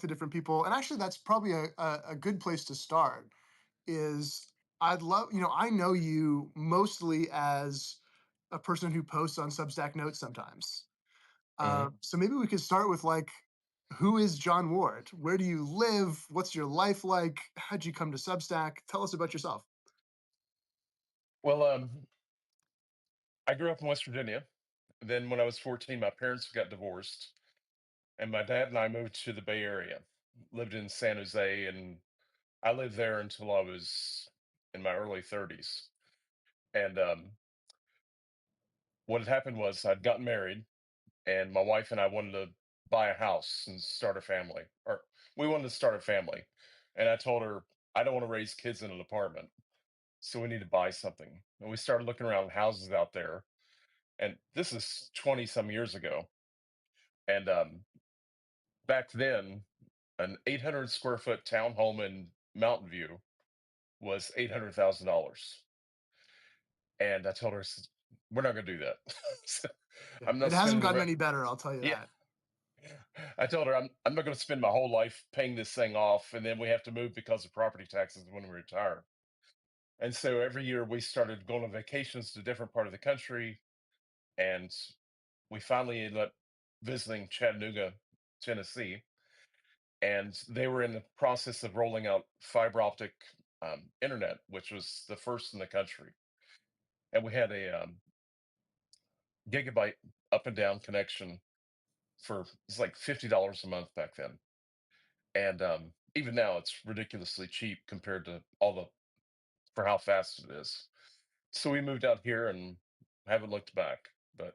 to different people, and actually that's probably a good place to start. Is I'd love, I know you mostly as a person who posts on Substack Notes sometimes. Mhm. So maybe we could start with like, who is John Ward? Where do you live? What's your life like? How'd you come to Substack? Tell us about yourself. Well, I grew up in West Virginia. Then, when I was 14, my parents got divorced, and my dad and I moved to the Bay Area. Lived in San Jose, and I lived there until I was in my early 30s. And what had happened was I'd gotten married, and my wife and I wanted to buy a house and start a family, or we wanted to start a family. And I told her, I don't want to raise kids in an apartment, so we need to buy something. And we started looking around houses out there, and this is 20 some years ago. And back then, an 800 square foot townhome in Mountain View was $800,000. And I told her, I said, we're not going to do that. So, Yeah, I'm it not hasn't spending gotten any better, I'll tell you yeah. that. I told her I'm not going to spend my whole life paying this thing off, and then we have to move because of property taxes when we retire. And so every year we started going on vacations to a different part of the country, and we finally ended up visiting Chattanooga, Tennessee, and they were in the process of rolling out fiber optic internet, which was the first in the country. And we had a gigabyte up and down connection for it's like $50 a month back then, and even now it's ridiculously cheap compared to all the for how fast it is. So we moved out here and haven't looked back. But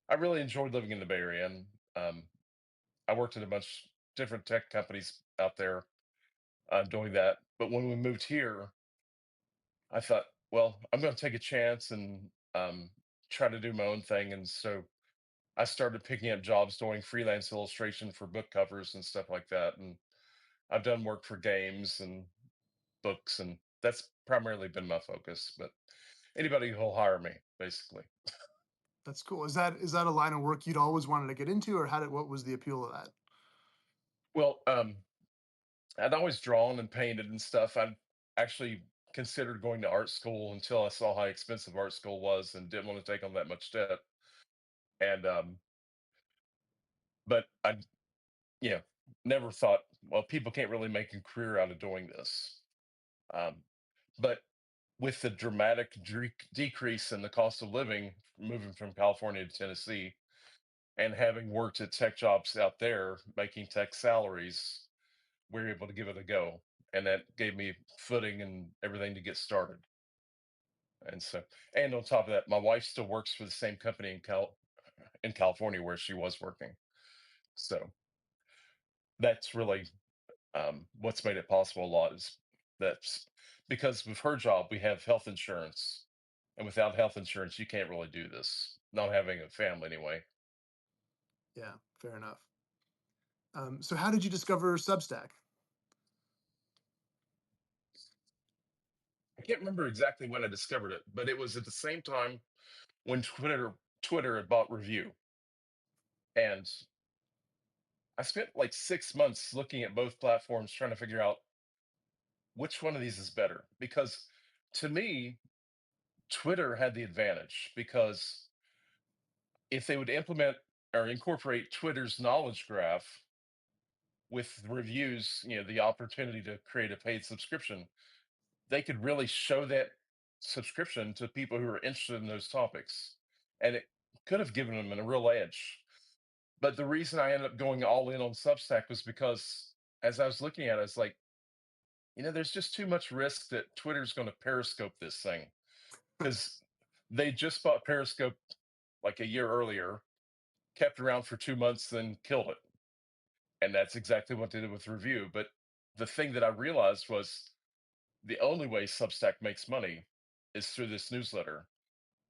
I really enjoyed living in the Bay Area, and I worked at a bunch different tech companies out there doing that. But when we moved here, I thought, well, I'm going to take a chance and try to do my own thing. And so I started picking up jobs doing freelance illustration for book covers and stuff like that. And I've done work for games and books, and that's primarily been my focus. But anybody who'll hire me, basically. That's cool. Is that a line of work you'd always wanted to get into, or what was the appeal of that? Well, I'd always drawn and painted and stuff. I actually considered going to art school until I saw how expensive art school was and didn't want to take on that much debt. And but I, yeah, never thought, well, people can't really make a career out of doing this. Um, but with the dramatic decrease in the cost of living, moving from California to Tennessee, and having worked at tech jobs out there, making tech salaries, we were able to give it a go. And that gave me footing and everything to get started. And so, and on top of that, my wife still works for the same company in California where she was working. So that's really what's made it possible a lot is that's because with her job, we have health insurance. And without health insurance, you can't really do this, not having a family anyway. Yeah, fair enough. So how did you discover Substack? I can't remember exactly when I discovered it, but it was at the same time when Twitter had bought Review. And I spent like 6 months looking at both platforms trying to figure out which one of these is better. Because to me, Twitter had the advantage because if they would implement or incorporate Twitter's knowledge graph with reviews, the opportunity to create a paid subscription, they could really show that subscription to people who are interested in those topics. And it could have given them a real edge. But the reason I ended up going all in on Substack was because as I was looking at it, I was like, there's just too much risk that Twitter's going to periscope this thing because they just bought Periscope like a year earlier, kept around for 2 months, then killed it. And that's exactly what they did with Review. But the thing that I realized was the only way Substack makes money is through this newsletter.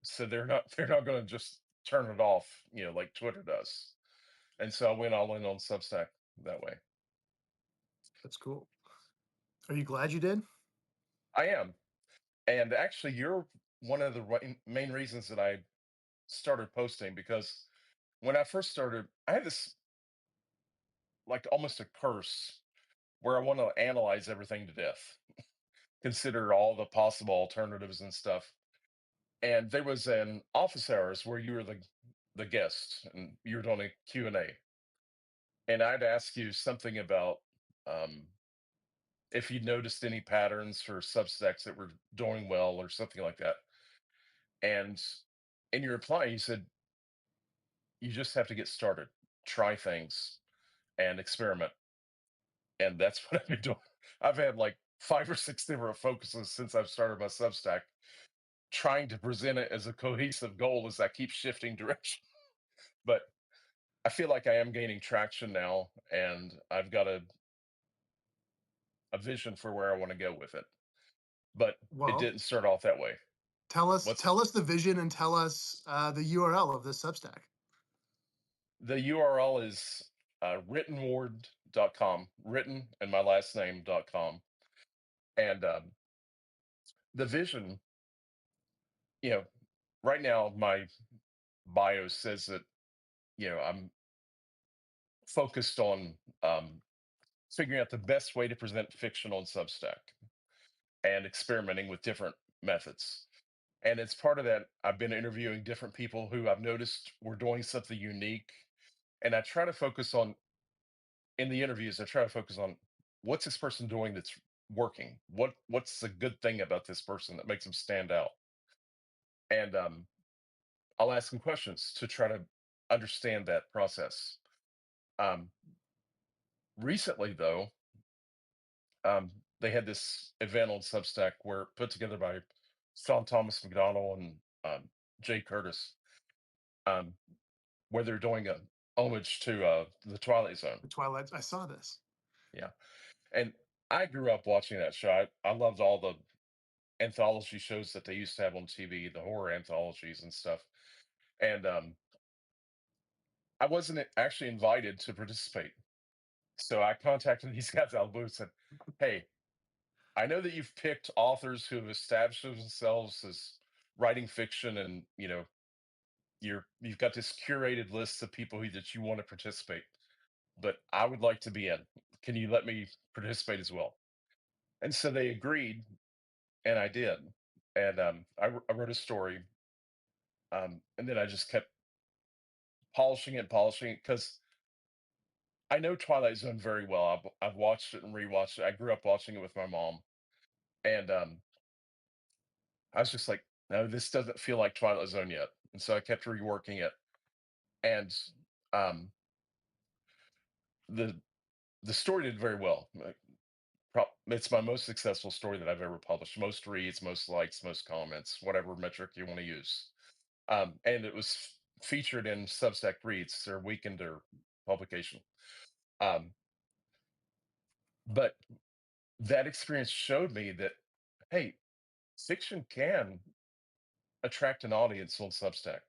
So they're not going to just turn it off, like Twitter does. And so I went all in on Substack that way. That's cool. Are you glad you did? I am. And actually, you're one of the main reasons that I started posting because when I first started, I had this. like almost a curse where I want to analyze everything to death, consider all the possible alternatives and stuff. And there was an office hours where you were the guest and you were doing a Q and I'd ask you something about um, if you noticed any patterns for subsects that were doing well or something like that. And in your reply, you said you just have to get started, try things, and experiment. And that's what I've been doing. I've had like 5 or 6 different focuses since I've started my Substack, trying to present it as a cohesive goal as I keep shifting direction. But I feel like I am gaining traction now, and I've got a vision for where I want to go with it. But it Well, didn't start off that way. tell What's us the vision and tell us the URL of this Substack. the URL is writtenward.com, written and my last name.com. And the vision, you know, right now my bio says that, I'm focused on figuring out the best way to present fiction on Substack and experimenting with different methods. And it's part of that. I've been interviewing different people who I've noticed were doing something unique. And I try to focus on, in the interviews, I try to focus on what's this person doing that's working? What's the good thing about this person that makes them stand out? And I'll ask them questions to try to understand that process. Um, Recently, though, they had this event on Substack where put together by Sean Thomas McDonald and Jay Curtis, um, where they're doing a homage to the Twilight Zone. The Twilight. I saw this. Yeah, and I grew up watching that show. I loved all the anthology shows that they used to have on TV, the horror anthologies and stuff. And I wasn't actually invited to participate, so I contacted these guys out of the blue and said, "Hey, I know that you've picked authors who have established themselves as writing fiction, and you've got this curated list of people that you want to participate. But I would like to be in. Can you let me participate as well?" And so they agreed, and I did. And I wrote a story, and then I just kept polishing it because I know Twilight Zone very well. I've watched it and rewatched it. I grew up watching it with my mom, and I was just like, no, this doesn't feel like Twilight Zone yet. And so I kept reworking it, and um, the the story did very well. It's my most successful story that I've ever published. Most reads, most likes, most comments, whatever metric you want to use. And it was featured in Substack Reads, their weekender publication. Um, but that experience showed me that, hey, fiction can attract an audience on Substack.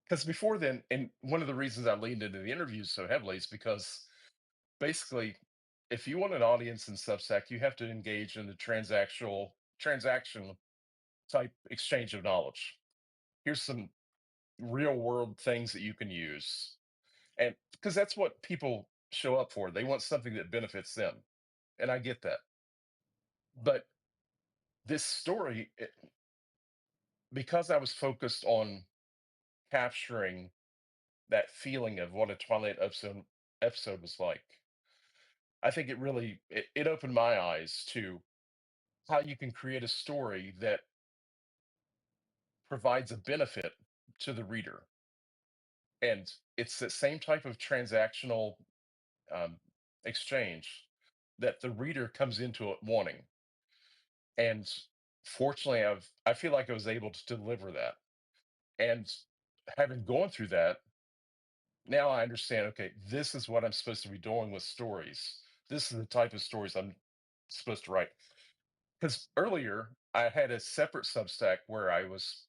Because before then, and one of the reasons I leaned into the interviews so heavily is because basically, if you want an audience in Substack, you have to engage in the transaction type exchange of knowledge. Here's some real world things that you can use. And because that's what people show up for. They want something that benefits them. And I get that. But this story, because I was focused on capturing that feeling of what a Twilight episode was like, I think it opened my eyes to how you can create a story that provides a benefit to the reader. And it's the same type of transactional um, exchange that the reader comes into it wanting. And fortunately, I feel like I was able to deliver that. And having gone through that, now I understand, okay, this is what I'm supposed to be doing with stories. This is the type of stories I'm supposed to write. Because earlier I had a separate Substack where I was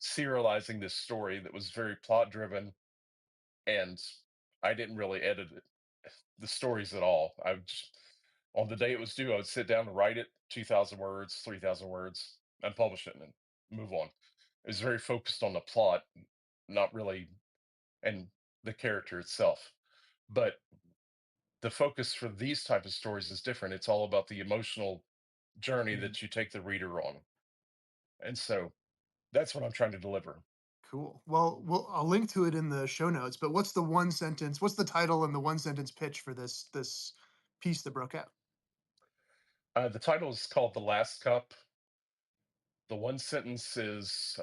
serializing this story that was very plot driven, and I didn't really edit the stories at all. I would just, on the day it was due, I would sit down and write it 2,000 words, 3,000 words, and publish it and move on. It was very focused on the plot, not really, and the character itself. But the focus for these type of stories is different. It's all about the emotional journey Mhm. that you take the reader on, and so that's what I'm trying to deliver. Cool. Well, I'll link to it in the show notes. But what's the one sentence? What's the title and the one sentence pitch for this piece that broke out? The title is called "The Last Cup." The one sentence is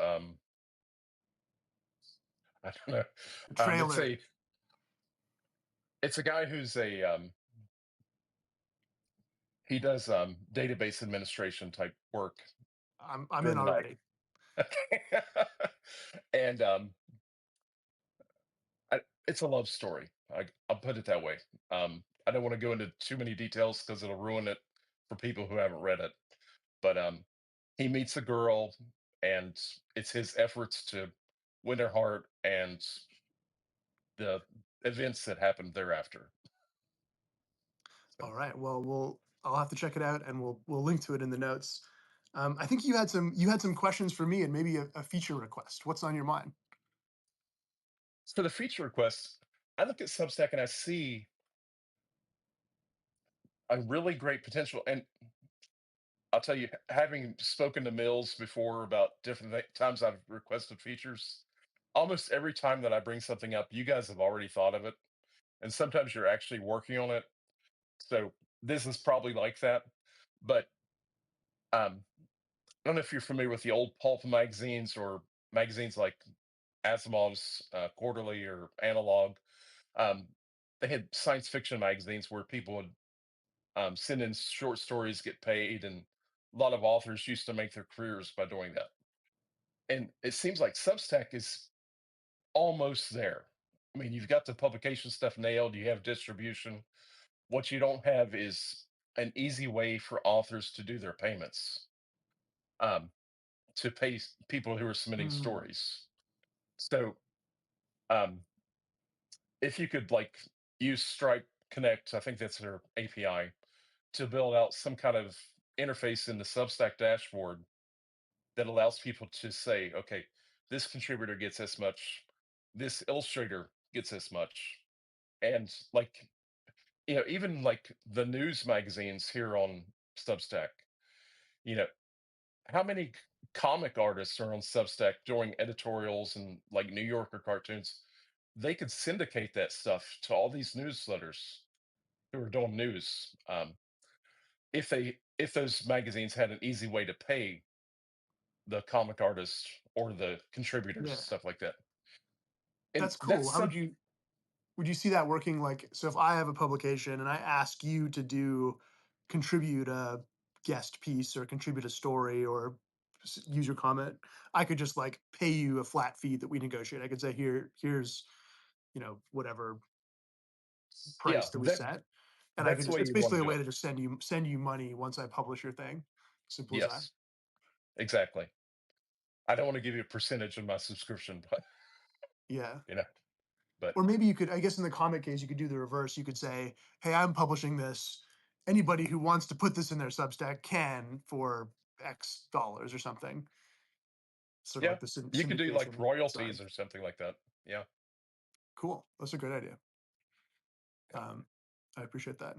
I don't know. The It's trailer. a guy who's a he does database administration type work I'm in during the night. already. And it's a love story. I'll put it that way. I don't want to go into too many details because it'll ruin it for people who haven't read it. But he meets a girl, and it's his efforts to win her heart and the events that happen thereafter. So, All right. Well, I'll have to check it out, and we'll link to it in the notes. I think you had some questions for me, and maybe a feature request. What's on your mind? for the feature requests, I look at Substack and I see a really great potential. And I'll tell you, having spoken to Mills before about different times I've requested features, almost every time that I bring something up, you guys have already thought of it, and sometimes you're actually working on it. So this is probably like that. But I don't know if you're familiar with the old pulp magazines or magazines like Asimov's Quarterly or Analog. Um, they had science fiction magazines where people would send in short stories, get paid, and a lot of authors used to make their careers by doing that. And it seems like Substack is almost there. I mean, you've got the publication stuff nailed, you have distribution. What you don't have is an easy way for authors to do their payments, um, to pay people who are submitting Hmm. stories. So, um, if you could like use Stripe Connect, I think that's their API, to build out some kind of interface in the Substack dashboard that allows people to say, okay, this contributor gets this much, this illustrator gets this much. And like, even like the news magazines here on Substack, you know, how many comic artists are on Substack doing editorials and like New Yorker cartoons? They could syndicate that stuff to all these newsletters who are doing news. If those magazines had an easy way to pay the comic artists or the contributors and Yeah, stuff like that. And that's that's cool. How some would you see that working? Like, so if I have a publication and I ask you to contribute a guest piece or contribute a story or use your comment, I could just like pay you a flat fee that we negotiate. I could say, here's whatever yeah, price that we set, and I could that's the just, way it's you'd want basically to a do way it. to just send you money once I publish your thing. Simple as that. Yes, exactly. I don't want to give you a percentage of my subscription, but Yeah. you know, but Or maybe you could, I guess in the comic case, you could do the reverse. You could say, hey, I'm publishing this. Anybody who wants to put this in their Substack can for X dollars or something. Sort of yeah, like the you could do like syndication royalties side. or something like that. Yeah, Cool. That's a great idea. yeah, Um, I appreciate that.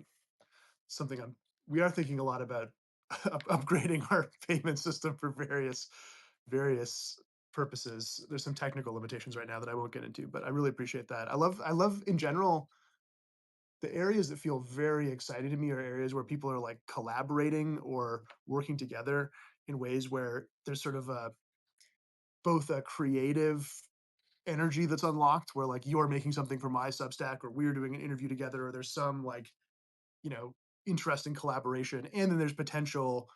Something we are thinking a lot about upgrading our payment system for various purposes. There's some technical limitations right now that I won't get into, but I really appreciate that. I love in general the areas that feel very exciting to me are areas where people are like collaborating or working together in ways where there's sort of a both a creative energy that's unlocked where like you're making something for my Substack or we're doing an interview together or there's some like, you know, interesting collaboration and then there's potential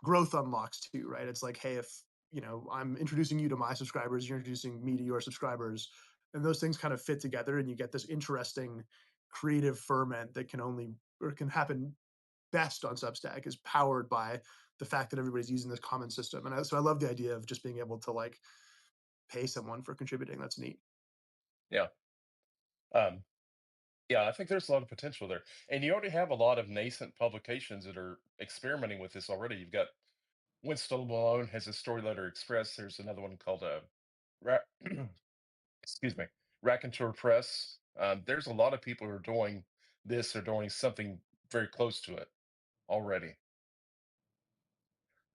growth unlocks too, right? It's like, hey, if I'm introducing you to my subscribers, you're introducing me to your subscribers, and those things kind of fit together, and you get this interesting creative ferment that can only or can happen best on Substack is powered by the fact that everybody's using this common system. And so I love the idea of just being able to like pay someone for contributing. That's neat. yeah, um, yeah. I think there's a lot of potential there, and you already have a lot of nascent publications that are experimenting with this already. You've got Winston Malone has a Story Letter Express. There's another one called Ra- excuse me, Raconteur Press. There's a lot of people who are doing this or doing something very close to it already.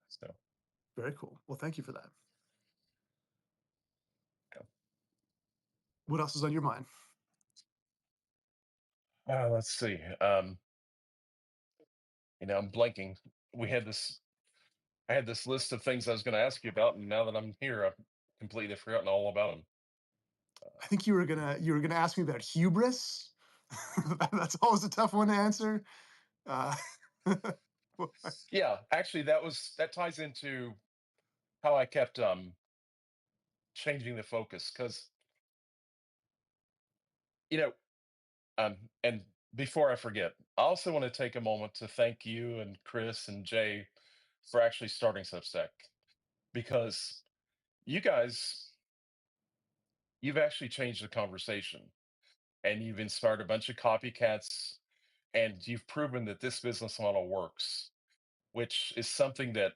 So, Very cool. Well, thank you for that. yeah. What else is on your mind? Let's see. I'm blanking. We had this. I had this list of things I was going to ask you about, and now that I'm here, I've completely forgotten all about them. I think you were gonna ask me about hubris. That's always a tough one to answer. Uh, Yeah, actually, that ties into how I kept changing the focus because you know and before I forget, I also want to take a moment to thank you and Chris and Jay for actually starting Substack because you guys, you've actually changed the conversation and you've inspired a bunch of copycats and you've proven that this business model works, which is something that,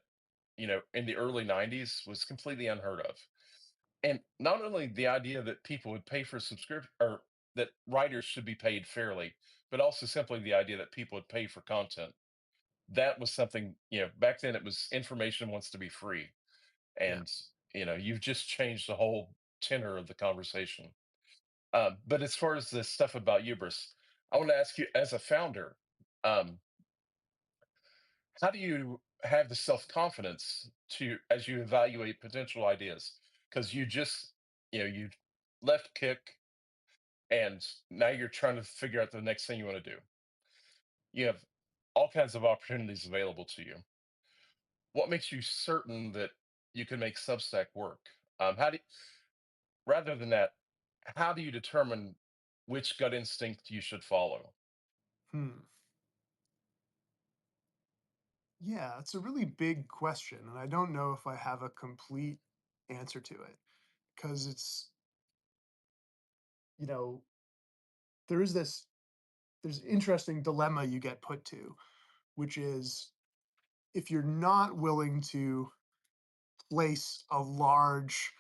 in the early 90s was completely unheard of. And not only the idea that people would pay for subscription or that writers should be paid fairly, but also simply the idea that people would pay for content. That was something, back then it was information wants to be free. yeah. And, you've just changed the whole tenor of the conversation. But as far as this stuff about hubris, I want to ask you as a founder, um, how do you have the self confidence to as you evaluate potential ideas? Because you left Kick and now you're trying to figure out the next thing you want to do. You have all kinds of opportunities available to you. What makes you certain that you can make Substack work? How do you, rather than that, how do you determine which gut instinct you should follow? Hmm. Yeah, it's a really big question, and I don't know if I have a complete answer to it because it's, you know, there is this there's interesting dilemma you get put to, which is if you're not willing to place a large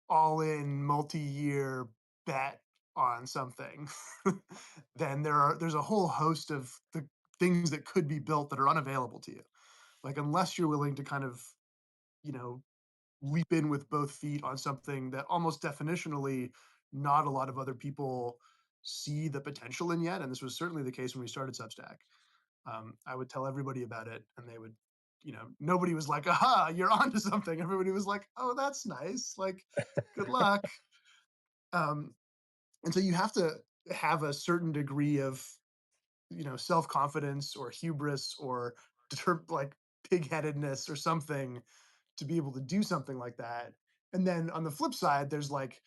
all-in multi-year bet on something, then there's a whole host of the things that could be built that are unavailable to you. Like unless you're willing to kind of, you know, leap in with both feet on something that almost definitionally not a lot of other people see the potential in yet. And this was certainly the case when we started Substack. I would tell everybody about it, and they would, nobody was like, "Aha, you're onto something." Everybody was like, "Oh, that's nice. Like, good luck." Um, and so you have to have a certain degree of, self confidence or hubris or like pigheadedness or something to be able to do something like that. And then on the flip side, there's like,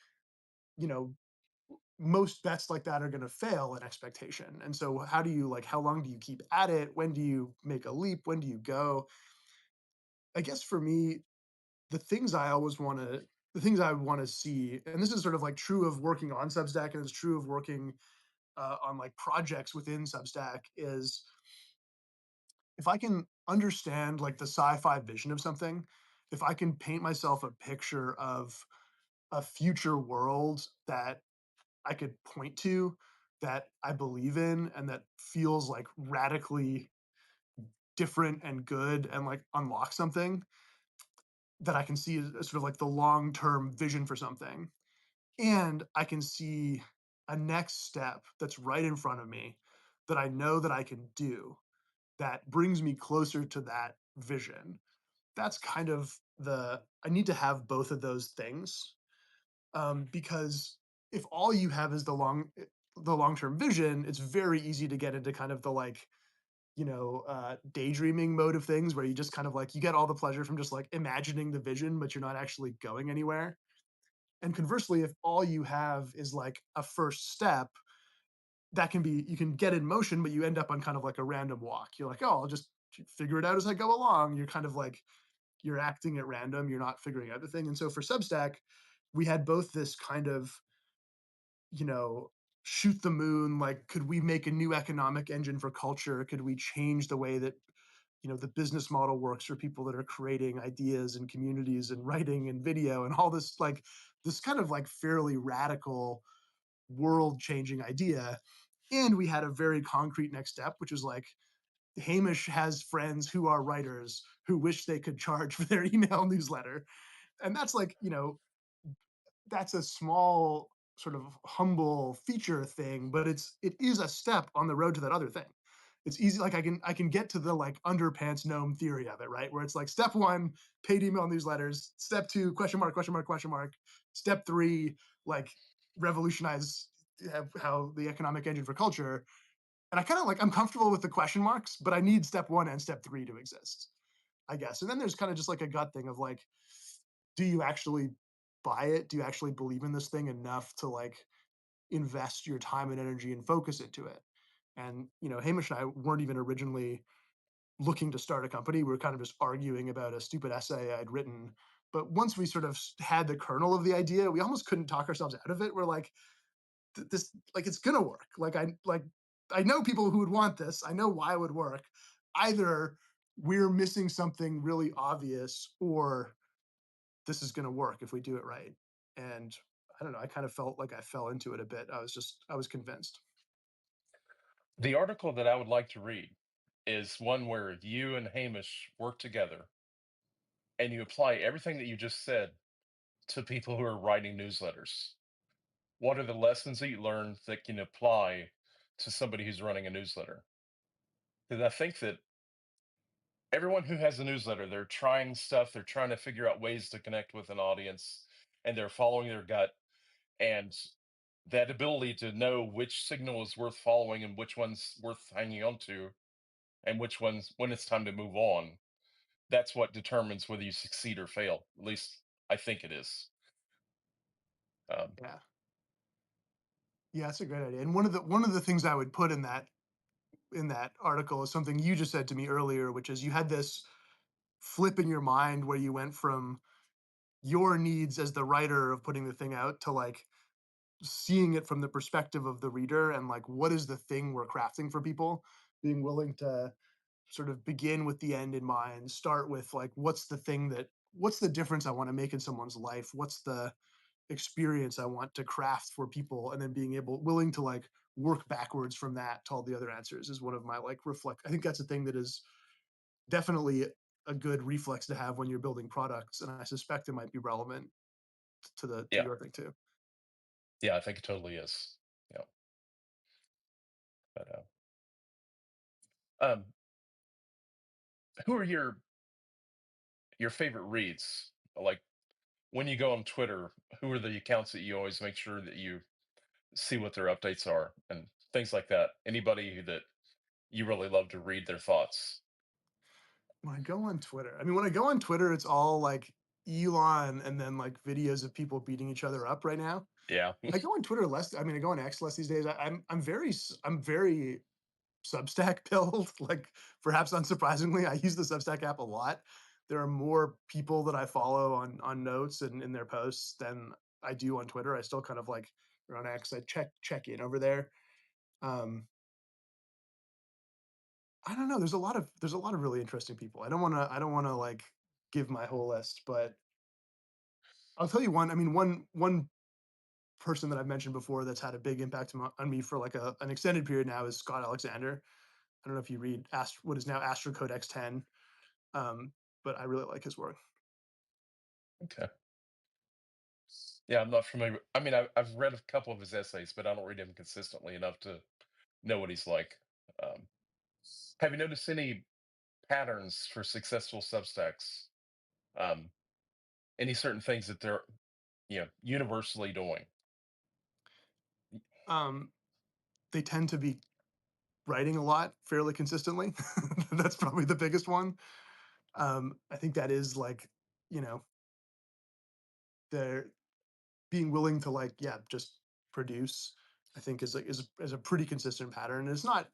you know, most bets like that are going to fail in expectation. And so how do you, like, how long do you keep at it? When do you make a leap? When do you go? I guess for me, the things I always want to the things I want to see, and this is sort of like true of working on Substack and it's true of working on like projects within Substack, is if I can understand like the sci-fi vision of something, if I can paint myself a picture of a future world that I could point to, that I believe in, and that feels like radically different and good and like unlock something that I can see as sort of like the long term vision for something. And I can see a next step that's right in front of me that I know that I can do that brings me closer to that vision. That's kind of I need to have both of those things, because if all you have is the long term vision, it's very easy to get into kind of the like, daydreaming mode of things where you just kind of like you get all the pleasure from just like imagining the vision, but you're not actually going anywhere. And conversely, if all you have is like a first step, that can be you can get in motion, but you end up on kind of like a random walk. You're like, oh, I'll just figure it out as I go along. You're kind of like you're acting at random. You're not figuring out the thing. And so for Substack, we had both this kind of, you know, shoot the moon, like, could we make a new economic engine for culture? Could we change the way that, the business model works for people that are creating ideas and communities and writing and video and all this, like, this kind of like fairly radical world changing idea. And we had a very concrete next step, which is like Hamish has friends who are writers who wish they could charge for their email newsletter. And that's like, that's a small sort of humble feature thing, but it is a step on the road to that other thing. It's easy, like I can get to the like underpants gnome theory of it, right? Where it's like step one, paid email newsletters, step two, question mark, question mark, question mark, step three, like revolutionize how the economic engine for culture. And I kind of like I'm comfortable with the question marks, but I need step one and step three to exist, I guess. And then there's kind of just like a gut thing of like, do you actually buy it? Do you actually believe in this thing enough to like invest your time and energy and focus into it? And Hamish and I weren't even originally looking to start a company. We were kind of just arguing about a stupid essay I'd written. But once we sort of had the kernel of the idea, we almost couldn't talk ourselves out of it. We're like, this, like, it's gonna work. I know people who would want this. I know why it would work. Either we're missing something really obvious, or this is going to work if we do it right. And I don't know. I kind of felt like I fell into it a bit. I was convinced. The article that I would like to read is one where you and Hamish work together and you apply everything that you just said to people who are writing newsletters. What are the lessons that you learned that can apply to somebody who's running a newsletter? Because I think that everyone who has a newsletter, they're trying stuff, they're trying to figure out ways to connect with an audience, and they're following their gut. And that ability to know which signal is worth following and which one's worth hanging on to, and which ones when it's time to move on, that's what determines whether you succeed or fail. At least I think it is. Um, Yeah. Yeah, that's a great idea. And one of the things I would put in that article is something you just said to me earlier, which is you had this flip in your mind where you went from your needs as the writer of putting the thing out to like seeing it from the perspective of the reader, and like what is the thing we're crafting for people, being willing to sort of begin with the end in mind, start with like what's the difference I want to make in someone's life, what's the experience I want to craft for people, and then being willing to like work backwards from that to all the other answers is one of my like reflect. I think that's a thing that is definitely a good reflex to have when you're building products, and I suspect it might be relevant to yeah, your thing too. yeah, I think it totally is. Yeah, but who are your favorite reads? Like when you go on Twitter, who are the accounts that you always make sure that you see what their updates are and things like that? Anybody that you really love to read their thoughts? When I go on Twitter, I mean, when I go on Twitter, it's all like Elon and then like videos of people beating each other up right now. Yeah, I go on Twitter less. I mean, I go on X less these days. I'm very Substack build. Like, perhaps unsurprisingly, I use the Substack app a lot. There are more people that I follow on Notes and in their posts than I do on Twitter. I still kind of like, or on X. I check in over there. Um, I don't know. There's a lot of really interesting people. I don't want to like give my whole list, but I'll tell you one. I mean, one person that I've mentioned before that's had a big impact on me for like an extended period now is Scott Alexander. I don't know if you read what is now Astro Codex 10, but I really like his work. okay. Yeah, I'm not familiar. I mean, I've read a couple of his essays, but I don't read him consistently enough to know what he's like. Um, have you noticed any patterns for successful Substacks? Um, any certain things that they're universally doing? Um, they tend to be writing a lot fairly consistently. That's probably the biggest one. I think that is like, you know, they're being willing to like, yeah, just produce. I think is a pretty consistent pattern. And it's not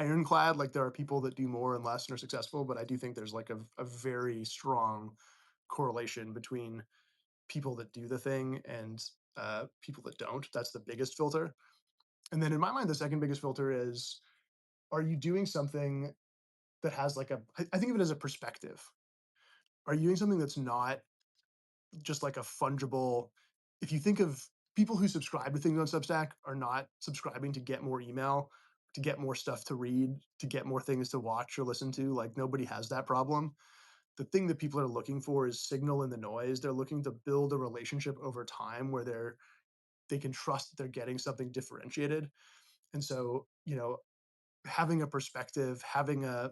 ironclad. Like, there are people that do more and less and are successful, but I do think there's like a very strong correlation between people that do the thing and people that don't. That's the biggest filter. And then in my mind, the second biggest filter is, are you doing something that has like I think of it as a perspective. Are you doing something that's not just like a fungible, if you think of people who subscribe to things on Substack are not subscribing to get more email, to get more stuff to read, to get more things to watch or listen to. Like nobody has that problem. The thing that people are looking for is signal in the noise. They're looking to build a relationship over time where they can trust that they're getting something differentiated. And so, having a perspective, having an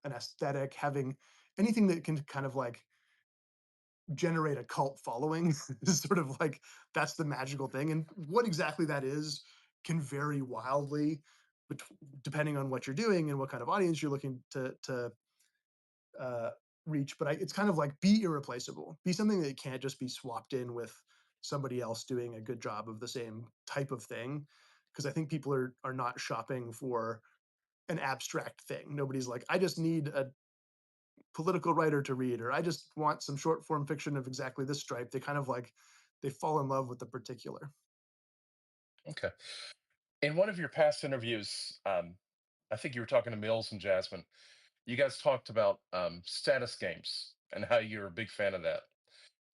aesthetic, having anything that can kind of like generate a cult following is sort of like that's the magical thing. And what exactly that is can vary wildly bet- depending on what you're doing and what kind of audience you're looking to uh, reach. But it's kind of like be irreplaceable, be something that can't just be swapped in with somebody else doing a good job of the same type of thing. Because I think people are not shopping for an abstract thing. Nobody's like, I just need a political writer to read, or I just want some short form fiction of exactly this stripe. They kind of like they fall in love with the particular. Okay. In one of your past interviews, I think you were talking to Mills and Jasmine. You guys talked about status games and how you're a big fan of that.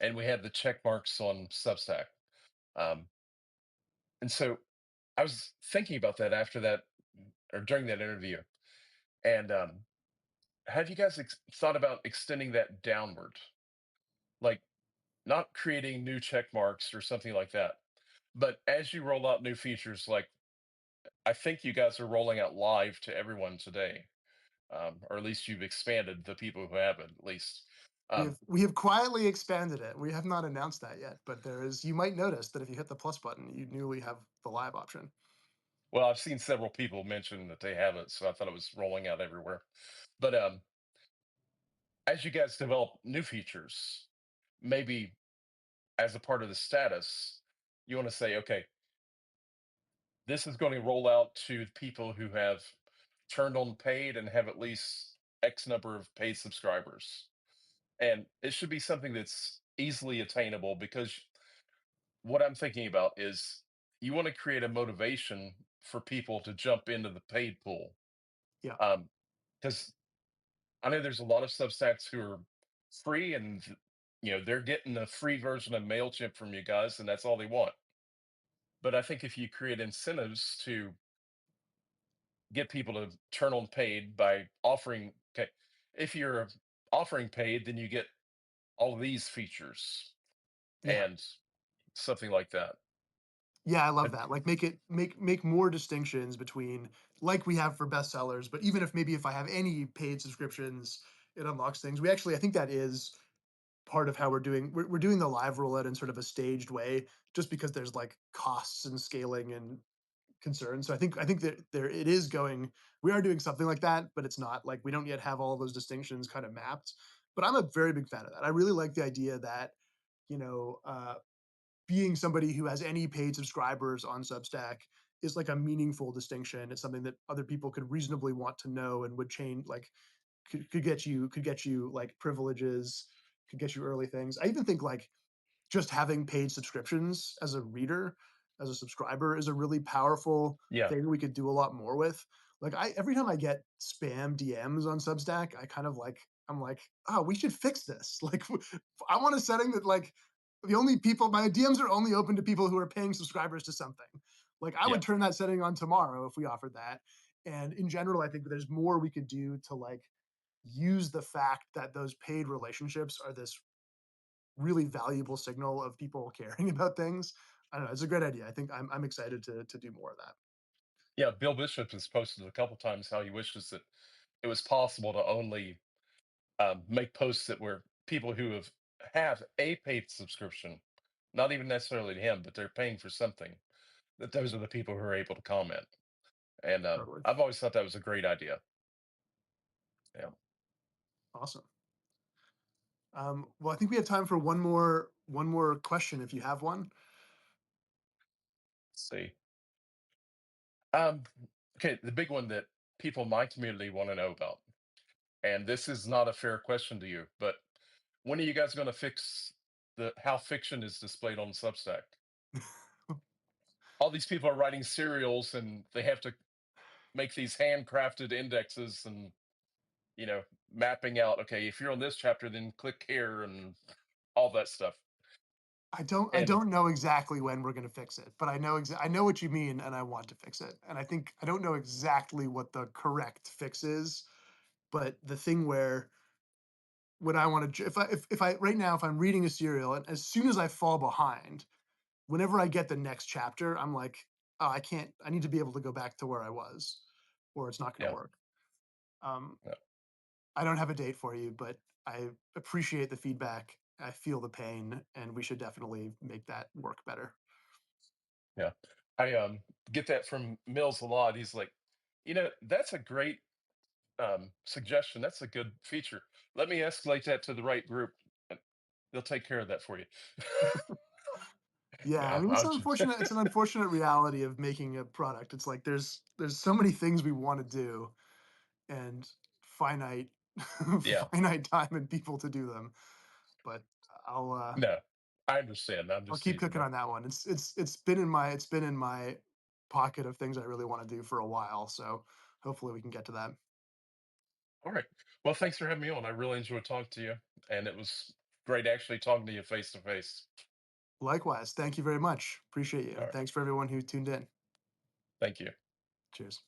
And we had the check marks on Substack. Um, and so I was thinking about that after that or during that interview. And have you guys thought about extending that downward? Like not creating new check marks or something like that. But as you roll out new features, like I think you guys are rolling out live to everyone today, or at least you've expanded the people who have it, at least. Um, We have quietly expanded it. We have not announced that yet, but there is. You might notice that if you hit the plus button, you newly have the live option. well, I've seen several people mention that they have it, so I thought it was rolling out everywhere. But as you guys develop new features, maybe as a part of the status, you want to say, okay, this is going to roll out to people who have turned on paid and have at least X number of paid subscribers. And it should be something that's easily attainable because what I'm thinking about is you want to create a motivation for people to jump into the paid pool. Yeah, Because I know there's a lot of Substacks who are free and they're getting a free version of MailChimp from you guys and that's all they want. But I think if you create incentives to get people to turn on paid by offering, okay, if you're offering paid, then you get all of these features yeah, and something like that. yeah. I love And that. Like make more distinctions between like we have for bestsellers, but even if I have any paid subscriptions, it unlocks things. We actually I think that is part of how we're doing the live rollout in sort of a staged way just because there's like costs and scaling and concerns. So I think that there it is going. We are doing something like that, but it's not like we don't yet have all those distinctions kind of mapped. But I'm a very big fan of that. I really like the idea that you know being somebody who has any paid subscribers on Substack is like a meaningful distinction. It's something that other people could reasonably want to know and would change like could get you like privileges, could get you early things. I even think like just having paid subscriptions as a reader, as a subscriber is a really powerful yeah, thing we could do a lot more with. Like I every time I get spam DMs on Substack, I'm like, oh, we should fix this. Like I want a setting that like the only people my DMs are only open to people who are paying subscribers to something. Like I yeah, would turn that setting on tomorrow if we offered that. And in general, I think there's more we could do to like use the fact that those paid relationships are this really valuable signal of people caring about things. I don't know. It's a great idea. I think I'm excited to do more of that. yeah. Bill Bishop has posted a couple times how he wishes that it was possible to only make posts that were people who have a paid subscription, not even necessarily to him, but they're paying for something. That those are the people who are able to comment. And Totally. I've always thought that was a great idea. Yeah. Awesome. Well, I think we have time for one more question if you have one. Let's see. Um, okay, the big one that people in my community want to know about, and this is not a fair question to you, but when are you guys going to fix the how fiction is displayed on Substack? All these people are writing serials, and they have to make these handcrafted indexes, and mapping out. Okay, if you're on this chapter, then click here, and all that stuff. I And don't know exactly when we're gonna fix it, but I know what you mean, and I want to fix it. And I think I don't know exactly what the correct fix is, but the thing where when I want to, if I right now, if I'm reading a serial, and as soon as I fall behind, whenever I get the next chapter, I'm like, oh, I can't. I need to be able to go back to where I was, or it's not going to yeah, work. Um, yeah, I don't have a date for you, but I appreciate the feedback. I feel the pain, and we should definitely make that work better. yeah. I get that from Mills a lot. He's like, that's a great suggestion. That's a good feature. Let me escalate that to the right group. And they'll take care of that for you. Yeah, I Yeah, mean, it's unfortunate. It's an unfortunate reality of making a product. It's like there's so many things we want to do, and finite yeah. finite time and people to do them. But I'll uh, No, I understand. I'm I'll just keep teasing, cooking man. on that one. It's been in my pocket of things I really want to do for a while. So hopefully we can get to that. All right. Well, thanks for having me on. I really enjoyed talking to you, and it was great actually talking to you face to face. Likewise, thank you very much. Appreciate you, All and right. thanks for everyone who tuned in. Thank you. Cheers.